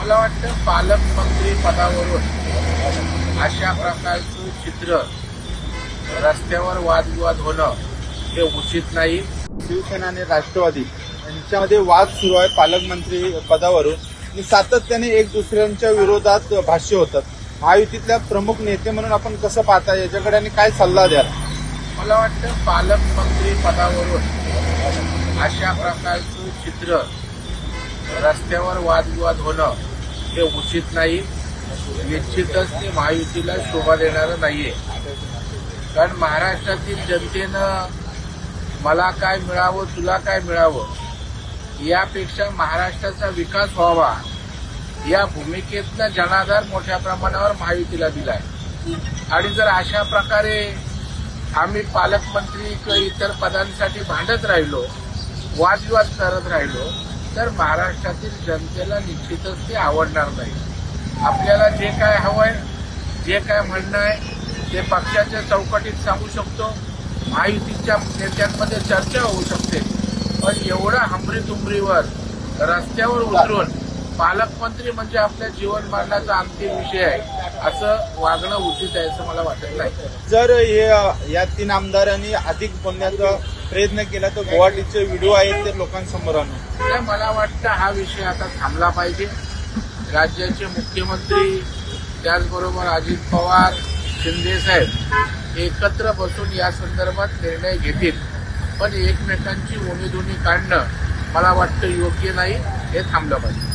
मला वाटतं पालकमंत्री पदावरून अशा प्रकारचं चित्र रस्त्यावर वादविवाद होणं हे उचित नाही। शिवसेना आणि राष्ट्रवादी यांच्यामध्ये वाद सुरू आहे पालकमंत्री पदावरून आणि सातत्याने एक दुसऱ्यांच्या विरोधात भाष्य होतात। महायुतीतल्या प्रमुख नेते म्हणून आपण कसं पाहता, याच्याकडे आणि काय सल्ला द्याल? मला वाटतं पालकमंत्री पदावरून अशा प्रकारचं चित्र रस्त्यावर वादविवाद होणं हे उचित नाही। निश्चितच ते महायुतीला शोभा देणारं नाहीये। कारण महाराष्ट्रातील जनतेनं मला काय मिळावं तुला काय मिळावं यापेक्षा महाराष्ट्राचा विकास व्हावा या भूमिकेतनं जनाधार मोठ्या प्रमाणावर महायुतीला दिलाय। आणि जर अशा प्रकारे आम्ही पालकमंत्री किंवा इतर पदांसाठी भांडत राहिलो, वादविवाद करत राहिलो, तर महाराष्ट्रातील जनतेला निश्चितच ते आवडणार नाही। आपल्याला जे काय हवंय, जे काय म्हणणं आहे ते पक्षाच्या चौकटीत सांगू शकतो, महायुतीच्या नेत्यांमध्ये चर्चा होऊ शकते, पण एवढा हमरीतुमरीवर रस्त्यावर उतरून पालकमंत्री म्हणजे आपल्या जीवन मरणाचा अंतिम विषय आहे असं वागणं उचित आहे असं मला वाटत नाही। जर या 3 आमदारांनी अधिक बोलण्याचा प्रयत्न केला तर गुवाहाटीचे व्हिडिओ आहेत ते लोकांसमोर आणून मला वाटतं हा विषय आता थांबला पाहिजे। राज्याचे मुख्यमंत्री त्याचबरोबर अजित पवार, शिंदे साहेब एकत्र बसून या संदर्भात निर्णय घेतील, पण एकमेकांची उणीधुणी काढणं मला वाटतं योग्य नाही, हे थांबलं पाहिजे।